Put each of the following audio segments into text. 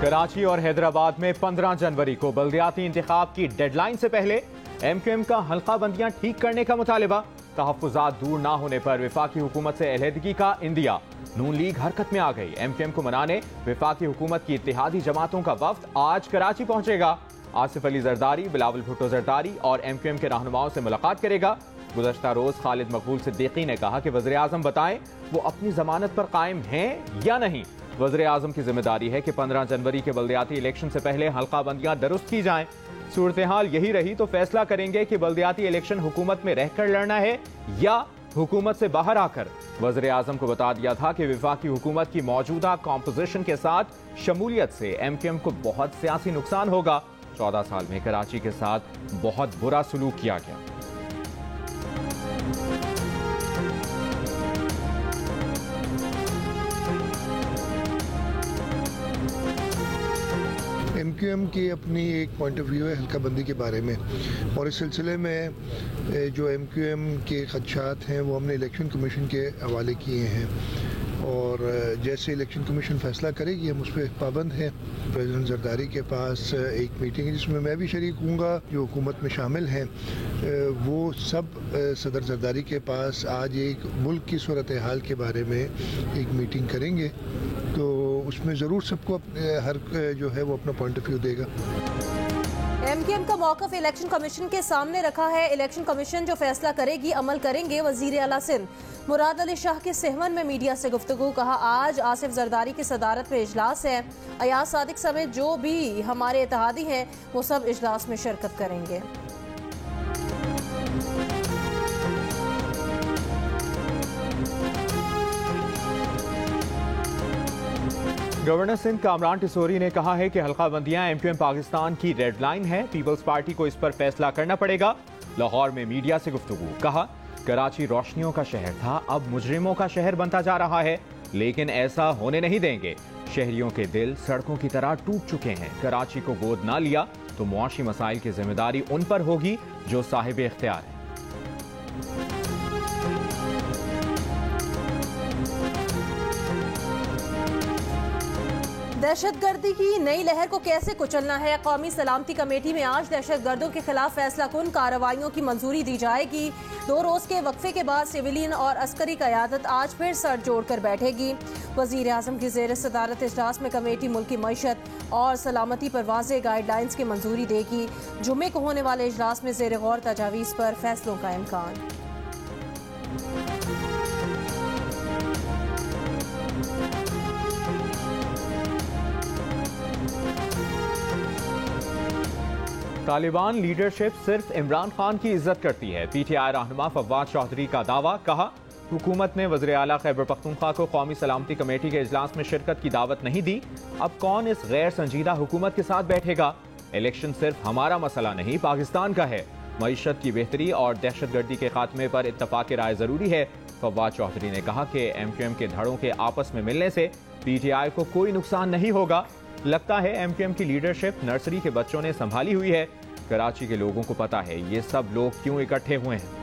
कराची और हैदराबाद में 15 जनवरी को बल्दियाती इंतखाब की डेडलाइन से पहले MQM का हल्का बंदियां ठीक करने का मुतालिबा। तहफ्फुज़ात दूर ना होने पर वफाकी हुकूमत से अलहदगी का इंदिया। नून लीग हरकत में आ गई। MQM को मनाने वफाकी हुकूमत की इत्तेहादी जमातों का वफ्द आज कराची पहुंचेगा। आसिफ अली जरदारी, बिलावल भुट्टो जरदारी और MQM के रहनुमाओं से मुलाकात करेगा। गुज़श्ता रोज खालिद मकबूल सिद्दीकी ने कहा कि वज़ीर आज़म बताएं वो अपनी जमानत पर कायम हैं या नहीं। वज़ीर आज़म की जिम्मेदारी है कि 15 जनवरी के बल्दियाती इलेक्शन से पहले हल्का बंदियां दुरुस्त की जाएं। सूरत हाल यही रही तो फैसला करेंगे कि बल्दियाती इलेक्शन हुकूमत में रहकर लड़ना है या हुकूमत से बाहर आकर। वज़ीर आज़म को बता दिया था कि वफाकी हुकूमत की मौजूदा कॉम्पोजिशन के साथ शमूलियत से MQM को बहुत सियासी नुकसान होगा। 14 साल में कराची के साथ बहुत बुरा सलूक किया गया। MQM की अपनी एक पॉइंट ऑफ व्यू है हल्का बंदी के बारे में, और इस सिलसिले में जो MQM के खदशात हैं वो हमने इलेक्शन कमीशन के हवाले किए हैं, और जैसे इलेक्शन कमीशन फैसला करेगी हम उस पर पाबंद हैं। प्रेसिडेंट जरदारी के पास एक मीटिंग है जिसमें मैं भी शरीक हूँगा, जो हुकूमत में शामिल हैं वो सब सदर जरदारी के पास आज एक मुल्क की सूरत हाल के बारे में एक मीटिंग करेंगे, तो उसमें ज़रूर सबको हर जो है वो अपना पॉइंट ऑफ व्यू देगा। MQM का मौक़िफ़ इलेक्शन कमीशन के सामने रखा है। इलेक्शन कमीशन जो फैसला करेगी अमल करेंगे। वज़ीर आला सिंध मुराद अली शाह की सेहवन में मीडिया से गुफ्तगू। कहा आज आसिफ जरदारी की सदारत में इजलास है। अयाज सादिक समेत जो भी हमारे इत्तेहादी हैं वो सब इजलास में शिरकत करेंगे। गवर्नर सिंध कामरान टिसोरी ने कहा है कि हल्का बंदियां MQM पाकिस्तान की रेड लाइन है। पीपल्स पार्टी को इस पर फैसला करना पड़ेगा। लाहौर में मीडिया से गुफ्तगू। कहा कराची रोशनियों का शहर था, अब मुजरिमों का शहर बनता जा रहा है, लेकिन ऐसा होने नहीं देंगे। शहरियों के दिल सड़कों की तरह टूट चुके हैं। कराची को गोद ना लिया तो मुआशी मसाइल की जिम्मेदारी उन पर होगी जो साहिब इख्तियार है। दहशतगर्दी की नई लहर को कैसे कुचलना है। कौमी सलामती कमेटी में आज दहशतगर्दों के खिलाफ फैसला कुन कार्रवाइयों की मंजूरी दी जाएगी। 2 रोज के वक्फे के बाद सिविलियन और अस्करी क़यादत आज फिर सर जोड़कर बैठेगी। वज़ीर आज़म की ज़ेर सदारत इजलास में कमेटी मुल्की मईशत और सलामती पर वाज़ेह गाइडलाइंस की मंजूरी देगी। जुम्मे को होने वाले इजलास में ज़ेर गौर तजावीज़ पर फैसलों का इम्कान। तालिबान लीडरशिप सिर्फ इमरान खान की इज्जत करती है। PTI रहनुमा फवाद चौधरी का दावा। कहा हुकूमत ने वज़ीर आला खैबर पख्तूनख्वा को कौमी सलामती कमेटी के इजलास में शिरकत की दावत नहीं दी। अब कौन इस गैर संजीदा हुकूमत के साथ बैठेगा। इलेक्शन सिर्फ हमारा मसला नहीं, पाकिस्तान का है। मईशत की बेहतरी और दहशतगर्दी के खात्मे पर इत्तफाक राय जरूरी है। फवाद चौधरी ने कहा कि MQM के धड़ों के आपस में मिलने से PTI को कोई नुकसान नहीं होगा। लगता है MQM की लीडरशिप नर्सरी के बच्चों ने संभाली हुई है। कराची के लोगों को पता है ये सब लोग क्यों इकट्ठे हुए हैं।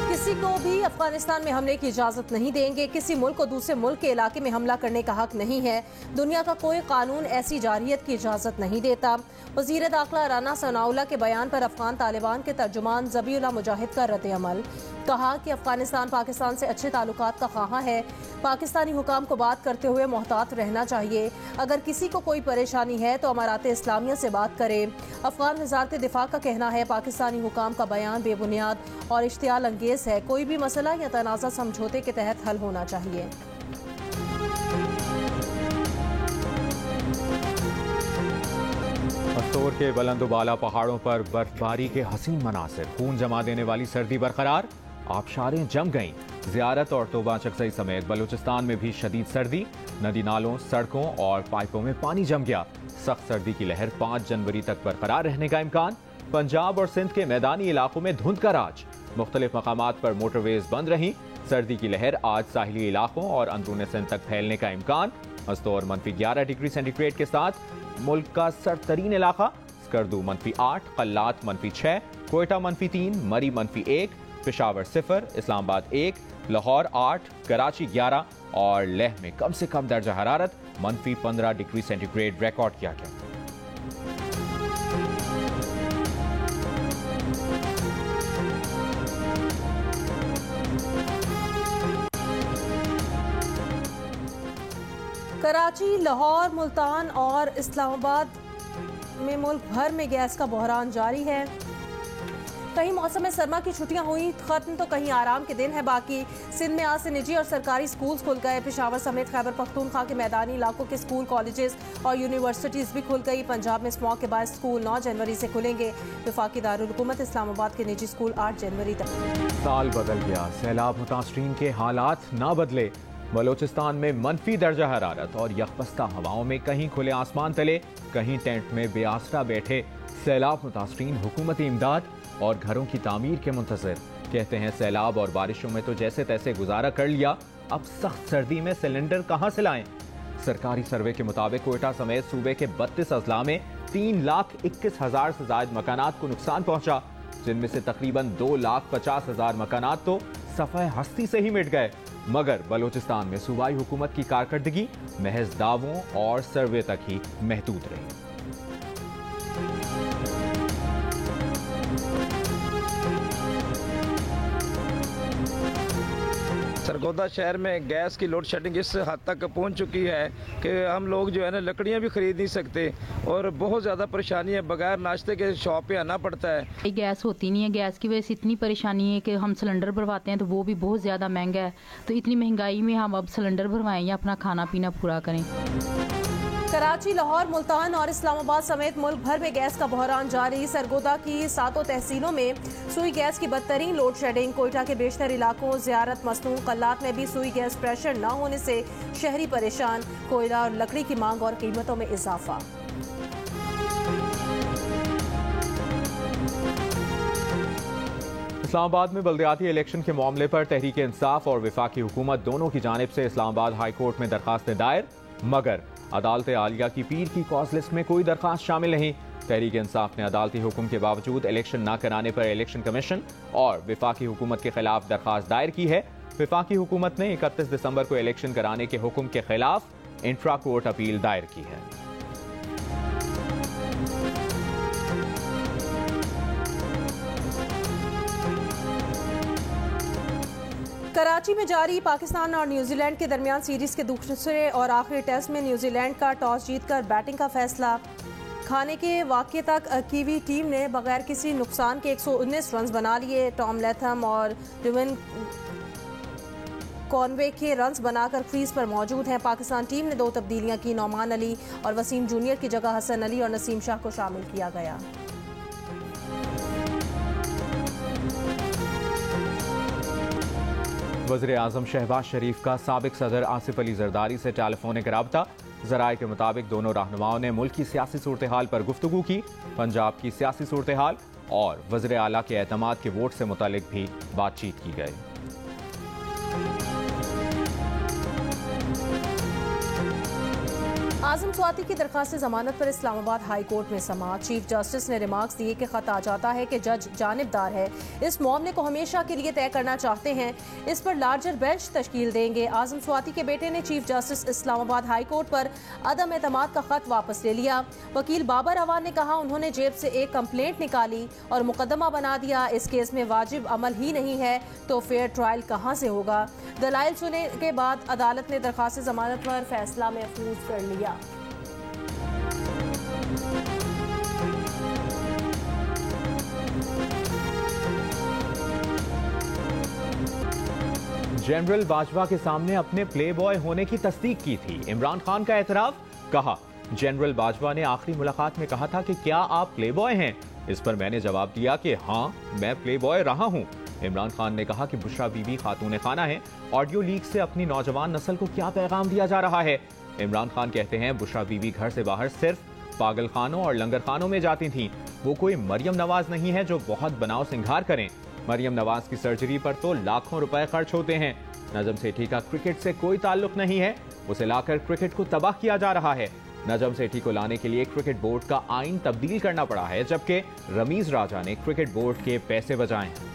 किसी को भी अफगानिस्तान में हमले की इजाजत नहीं देंगे। किसी मुल्क को दूसरे मुल्क के इलाके में हमला करने का हक नहीं है। दुनिया का कोई कानून ऐसी जारियत की इजाजत नहीं देता। वज़ीर दाखिला राना सनाउल्लाह के बयान पर अफगान तालिबान के तर्जुमान ज़बीउल्लाह मुजाहिद का रद्द-ए-अमल। कहा कि अफगानिस्तान पाकिस्तान से अच्छे ताल्लुकात का ख्वाह है। पाकिस्तानी हुकाम को बात करते हुए मोहतात रहना चाहिए। अगर किसी को कोई परेशानी है तो अमारात इस्लामिया से बात करे। अफगान वज़ारत दिफा का कहना है पाकिस्तानी हुकाम का बयान बेबुनियाद और इश्तियाल अंगेज है। कोई भी मसला या तनाज़ा समझौते के तहत हल होना चाहिए। मस्तूर के बुलंदबाला पहाड़ों पर बर्फबारी के हसीन मनासिर। खून जमा देने वाली सर्दी बरकरार। आबशारें जम गईं। ज़ियारत और तोबा चकसई समेत बलूचिस्तान में भी शदीद सर्दी। नदी नालों, सड़कों और पाइपों में पानी जम गया। सख्त सर्दी की लहर 5 जनवरी तक बरकरार रहने का इम्कान। पंजाब और सिंध के मैदानी इलाकों में धुंध का राज। मुख्तलिफ मकामात पर मोटरवेज बंद रहीं। सर्दी की लहर आज साहिली इलाकों और अंदरूनी सिंध तक फैलने का इम्कान। मस्तूर -11 डिग्री सेंटीग्रेड के साथ मुल्क का सर्द तरीन इलाका। स्कर्दू -8, कल्लात -6, कोयटा -3, मरी -1, पेशावर 0, इस्लामाबाद 1, लाहौर 8, कराची 11 और लेह में कम से कम दर्जा हरारत -15 डिग्री सेंटीग्रेड रिकॉर्ड किया गया। कराची, लाहौर, मुल्तान और इस्लामाबाद में मुल्क भर में गैस का बहरान जारी है। कहीं मौसम सरमा की छुट्टियां हुई खत्म तो कहीं आराम के दिन है बाकी। सिंध में आज से निजी और सरकारी स्कूल्स खुल गए। पेशावर समेत खैबर पख्तूनख्वा के मैदानी इलाकों के स्कूल, कॉलेजेस और यूनिवर्सिटीज भी खुल गई। पंजाब में स्मॉग के बाद स्कूल 9 जनवरी से खुलेंगे। वफाकी दारुल हुकूमत इस्लामाबाद के निजी स्कूल 8 जनवरी तक। साल बदल गया, सैलाब मुतासरीन के हालात ना बदले। बलोचिस्तान में मनफी दर्जा हरारत और यकबस्ता हवाओं में कहीं खुले आसमान तले, कहीं टेंट में बेआसरा बैठे सैलाब मुतासरीन हुकूमती इमदाद और घरों की तामीर के मुंतज़िर। कहते हैं सैलाब और बारिशों में तो जैसे तैसे गुजारा कर लिया, अब सख्त सर्दी में सिलेंडर कहां से लाएं? सरकारी सर्वे के मुताबिक कोयटा समेत सूबे के 32 अजला में 3,21,000 से ज्यादा मकानात को नुकसान पहुंचा, जिनमें से तकरीबन 2,50,000 मकानात तो सफ़े हस्ती से ही मिट गए। मगर बलोचिस्तान में सूबाई हुकूमत की कारकर्दगी महज दावों और सर्वे तक ही महदूद रही। सरगोदा शहर में गैस की लोड शेडिंग इस हद तक पहुंच चुकी है कि हम लोग जो है ना लकड़ियां भी खरीद नहीं सकते और बहुत ज़्यादा परेशानी है। बगैर नाश्ते के शॉप पे आना पड़ता है। गैस होती नहीं है, गैस की वजह से इतनी परेशानी है कि हम सिलेंडर भरवाते हैं तो वो भी बहुत ज़्यादा महंगा है। तो इतनी महंगाई में हम अब सिलेंडर भरवाएं या अपना खाना पीना पूरा करें। कराची, लाहौर, मुल्तान और इस्लामाबाद समेत मुल्क भर में गैस का बहरान जारी। सरगोदा की 7 तहसीलों में सुई गैस की बदतरीन लोड शेडिंग। कोयटा के बेशतर इलाकों ज़ियारत मसनून, कल्लात में भी सुई गैस प्रेशर न होने से शहरी परेशान। कोयला और लकड़ी की मांग और कीमतों में इजाफा। इस्लामाबाद में बल्दियाती इलेक्शन के मामले पर तहरीक इंसाफ और वफाकी हुकूमत दोनों की जानिब से इस्लामाबाद हाई कोर्ट में दरखास्तें दायर, मगर अदालत आलिया की पीर की कॉज लिस्ट में कोई दरखास्त शामिल नहीं। तहरीक इंसाफ ने अदालती हुक्म के बावजूद इलेक्शन न कराने पर इलेक्शन कमीशन और वफाकी हुकूमत के खिलाफ दरखास्त दायर की है। वफाकी हुकूमत ने 31 दिसंबर को इलेक्शन कराने के हुक्म के खिलाफ इंट्रा कोर्ट अपील दायर की है। कराची में जारी पाकिस्तान और न्यूजीलैंड के दरमियान सीरीज के दूसरे और आखिरी टेस्ट में न्यूजीलैंड का टॉस जीतकर बैटिंग का फैसला। खाने के वाक़े तक कीवी टीम ने बगैर किसी नुकसान के 119 रन बना लिए। टॉम लैथम और ड्वेन कॉनवे के रन्स बनाकर क्रीज पर मौजूद हैं। पाकिस्तान टीम ने 2 तब्दीलियां की। नौमान अली और वसीम जूनियर की जगह हसन अली और नसीम शाह को शामिल किया गया। वज़ीर आज़म शहबाज शरीफ का साबिक सदर आसिफ अली जरदारी से टेलीफोनिक राब्ता। ज़राए के मुताबिक दोनों रहनुमाओं ने मुल्क की सियासी सूरत हाल पर गुफ्तगू की। पंजाब की सियासी सूरत हाल और वज़ीर आला के एतमाद के वोट से मुतालिक भी बातचीत की गई। आजम स्वाति की दरखास्त जमानत पर इस्लामाबाद हाई कोर्ट में समाअत। चीफ जस्टिस ने रिमार्क्स दिए कि खत आ जाता है कि जज जानिबदार है, इस मामले को हमेशा के लिए तय करना चाहते हैं, इस पर लार्जर बेंच तश्कील देंगे। आजम स्वाति के बेटे ने chief justice Islamabad high court पर अदम एतमाद का खत वापस ले लिया। वकील बाबर अवान ने कहा उन्होंने जेब से एक कंप्लेंट निकाली और मुकदमा बना दिया। इस केस में वाजिब अमल ही नहीं है तो फेयर ट्रायल कहाँ से होगा। दलाइल सुनने के बाद अदालत ने दरखास्त जमानत पर फैसला महफूज कर लिया। जनरल बाजवा के सामने अपने प्ले बॉय होने की तस्दीक की थी। इमरान खान का एतराफ, कहा जनरल बाजवा ने आखिरी मुलाकात में कहा था कि क्या आप प्ले बॉय हैं। इस पर मैंने जवाब दिया कि हाँ मैं प्ले बॉय रहा हूं। इमरान खान ने कहा कि बुशरा बीबी खातून खाना है। ऑडियो लीक से अपनी नौजवान नस्ल को क्या पैगाम दिया जा रहा है। इमरान खान कहते हैं बुशरा बीबी घर से बाहर सिर्फ पागल खानों और लंगर खानों में जाती थीं। वो कोई मरियम नवाज नहीं है जो बहुत बनाव सिंगार करें। मरियम नवाज की सर्जरी पर तो लाखों रुपए खर्च होते हैं। नजम सेठी का क्रिकेट से कोई ताल्लुक नहीं है, उसे लाकर क्रिकेट को तबाह किया जा रहा है। नजम सेठी को लाने के लिए क्रिकेट बोर्ड का आइन तब्दील करना पड़ा है, जबकि रमीज राजा ने क्रिकेट बोर्ड के पैसे बचाए हैं।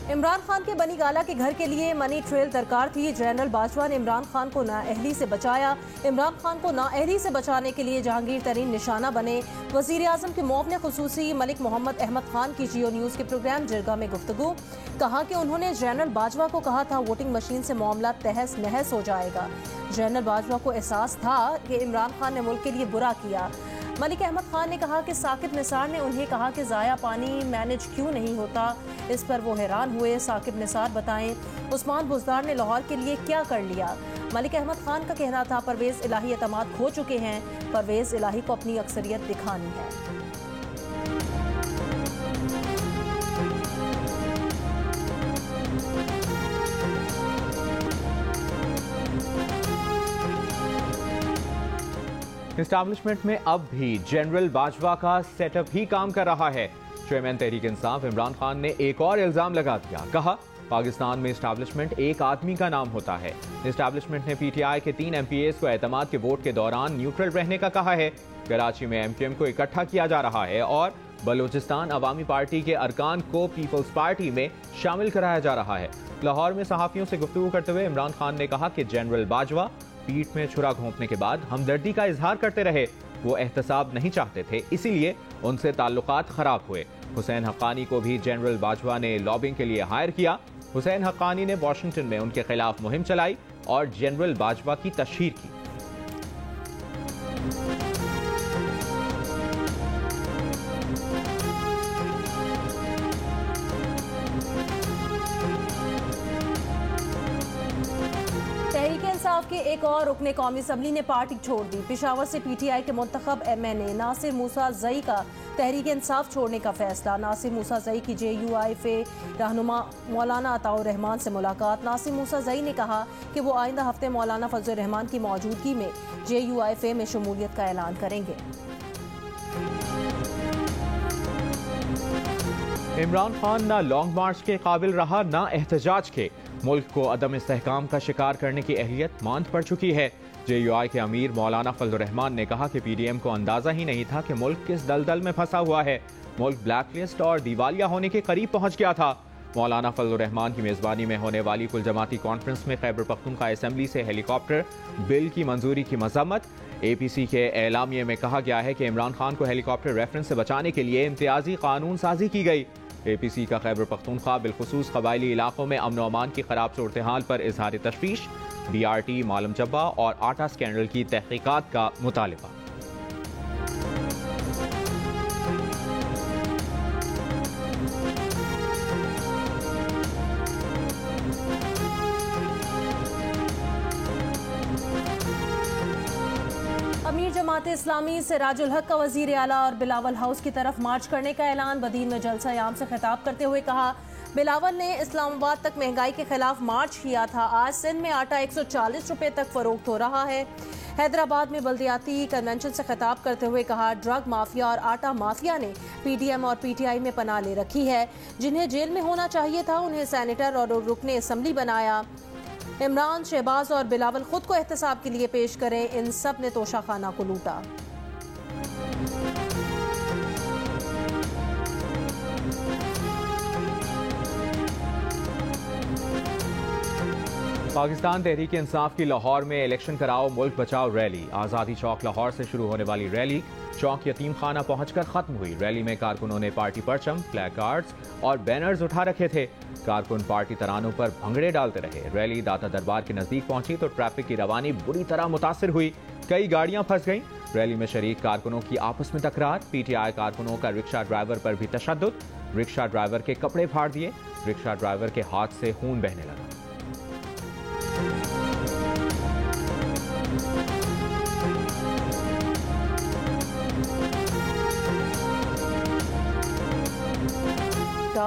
इमरान खान के बनी गाला के घर के लिए मनी ट्रेल दरकार थी। जनरल बाजवा ने इमरान खान को नाअहली से बचाया। इमरान खान को नाअहली से बचाने के लिए जहांगीर तरीन निशाना बने। वजीर आजम के मुआवने खुसूसी मलिक मोहम्मद अहमद खान की जियो न्यूज़ के प्रोग्राम जिरगा में गुफ्तगू, कहा कि उन्होंने जनरल बाजवा को कहा था वोटिंग मशीन से मामला तहस नहस हो जाएगा। जनरल बाजवा को एहसास था कि इमरान खान ने मुल्क के लिए बुरा किया। मलिक अहमद खान ने कहा कि साकिब निसार ने उन्हें कहा कि ज़ाया पानी मैनेज क्यों नहीं होता। इस पर वो हैरान हुए। साकिब निसार बताएं उस्मान बुज़दार ने लाहौर के लिए क्या कर लिया। मलिक अहमद खान का कहना था परवेज़ इलाही एतमाद खो चुके हैं, परवेज़ इलाही को अपनी अक्सरियत दिखानी है। एस्टैब्लिशमेंट में अब भी जनरल बाजवा का सेटअप ही काम कर रहा है। चेयरमैन तहरीक इंसाफ इमरान खान ने एक और इल्जाम लगा दिया। कहा पाकिस्तान में एस्टैब्लिशमेंट एक आदमी का नाम होता है। एस्टैब्लिशमेंट ने पीटीआई के 3 MPAs को एतमाद के वोट के दौरान न्यूट्रल रहने का कहा है। कराची में MQM को इकट्ठा किया जा रहा है और बलूचिस्तान अवामी पार्टी के अरकान को पीपल्स पार्टी में शामिल कराया जा रहा है। लाहौर में सहाफियों से गुफ्तगू करते हुए इमरान खान ने कहा कि जनरल बाजवा पीठ में छुरा घोंपने के बाद हमदर्दी का इजहार करते रहे। वो एहतसाब नहीं चाहते थे, इसीलिए उनसे ताल्लुकात खराब हुए। हुसैन हक्कानी को भी जनरल बाजवा ने लॉबिंग के लिए हायर किया। हुसैन हक्कानी ने वाशिंगटन में उनके खिलाफ मुहिम चलाई और जनरल बाजवा की तशहीर की। इंसाफ के एक और रुकने कौमी असम्बली ने पार्टी छोड़ दी। पेशावर से PTI के मुंतखब MNA नासिर मूसा जई का तहरीक इंसाफ छोड़ने का फैसला। नासिर मूसा जई की JUIFA रहनुमा मौलाना अताउर रहमान से मुलाकात। नासिर मूसा जई ने कहा कि वो आइंदा हफ्ते मौलाना फजल रहमान की मौजूदगी में JUIFA में शमूलियत का ऐलान करेंगे। इमरान खान ना लॉन्ग मार्च के काबिल रहा, ना एहतजाज के। मुल्क को अदम इस्तेहकाम का शिकार करने की अहलियत मांद पड़ चुकी है। JUI के अमीर मौलाना फजल रहमान ने कहा कि PDM को अंदाजा ही नहीं था कि मुल्क किस दलदल में फंसा हुआ है। मुल्क ब्लैकलिस्ट और दिवालिया होने के करीब पहुंच गया था। मौलाना फजल रहमान की मेजबानी में होने वाली कुल जमाती कॉन्फ्रेंस में खैबर पख्तूनख्वा असेंबली से हेलीकॉप्टर बिल की मंजूरी की मजम्मत। APC के एलामिये में कहा गया है कि इमरान खान को हेलीकॉप्टर रेफरेंस से बचाने के लिए इम्तियाजी कानून साजी की गई। APC का खैबर पख्तूनख्वा बिलखुसूस कबायली इलाकों में अमन अमान की खराब सूरत हाल पर इजहार तशवीश। DRT, मालम जब्बा और आटा स्कैंडल की तहकीकात का मुतालिबा। अमीर जमात इस्लामी सिराजुल हक का वजीर आला और बिलावल हाउस की तरफ मार्च करने का ऐलान। बदीन में जलसा आम से खिताब करते हुए कहा बिलावल ने इस्लामाबाद तक महंगाई के खिलाफ मार्च किया था। आज सिंध में आटा 140 रुपए तक फरोख्त हो रहा है। हैदराबाद में बल्दियाती कन्वेंशन से खिताब करते हुए कहा ड्रग माफिया और आटा माफिया ने PDM और PTI में पनाह ले रखी है। जिन्हें जेल में होना चाहिए था उन्हें सेनेटर और रुकने असम्बली बनाया। इमरान, शहबाज और बिलावल खुद को एहतसाब के लिए पेश करें, इन सब ने तोशाखाना को लूटा। पाकिस्तान तहरीक इंसाफ की लाहौर में इलेक्शन कराओ मुल्क बचाओ रैली। आज़ादी चौक लाहौर से शुरू होने वाली रैली चौक यतीम खाना पहुंचकर खत्म हुई। रैली में कारकुनों ने पार्टी परचम, प्लेकार्ड्स और बैनर्स उठा रखे थे। कारकुन पार्टी तरानों पर भंगड़े डालते रहे। रैली दाता दरबार के नजदीक पहुंची तो ट्रैफिक की रवानी बुरी तरह मुतासिर हुई। कई गाड़ियां फंस गईं। रैली में शरीक कारकुनों की आपस में तकरार। PTI कारकुनों का रिक्शा ड्राइवर पर भी तशद्दुद। रिक्शा ड्राइवर के कपड़े फाड़ दिए। रिक्शा ड्राइवर के हाथ से खून बहने लगा।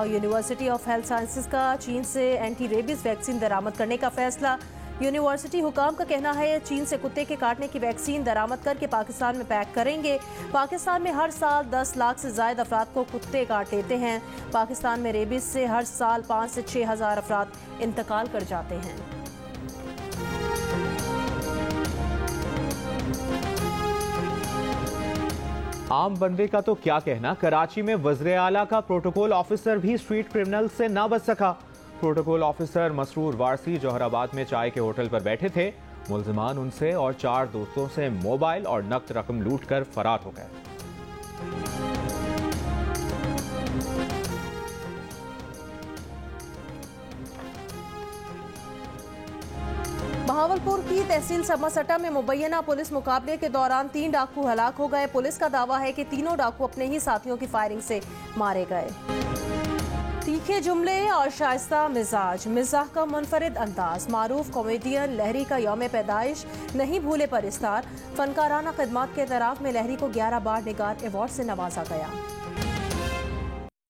यूनिवर्सिटी ऑफ हेल्थ साइंसेज का चीन से एंटी रेबीज वैक्सीन दरामद करने का फैसला। यूनिवर्सिटी हुकाम का कहना है चीन से कुत्ते के काटने की वैक्सीन दरामद करके पाकिस्तान में पैक करेंगे। पाकिस्तान में हर साल 10 लाख से ज्यादा अफराद को कुत्ते काट लेते हैं। पाकिस्तान में रेबीज से हर साल 5 से 6 हजार अफराद इंतकाल कर जाते हैं। आम बंदे का तो क्या कहना, कराची में वज़ीर आला का प्रोटोकॉल ऑफिसर भी स्ट्रीट क्रिमिनल से ना बच सका। प्रोटोकॉल ऑफिसर मसरूर वारसी जौहराबाद में चाय के होटल पर बैठे थे। मुल्जिमान उनसे और 4 दोस्तों से मोबाइल और नकद रकम लूट कर फरार हो गए। बहावलपुर की तहसील समरसटा में मुबैना पुलिस मुकाबले के दौरान 3 डाकू हलाक हो गए। पुलिस का दावा है कि तीनों डाकू अपने ही साथियों की फायरिंग से मारे गए। तीखे जुमले और शाइस्ता मिजाज, मिजाह का मुनफरिद अंदाज, मारूफ कॉमेडियन लहरी का यौम पैदाइश नहीं भूले पर इस्तार। फनकाराना खिदमात के एतराफ में लहरी को 11 बार निगार अवार्ड से नवाजा गया।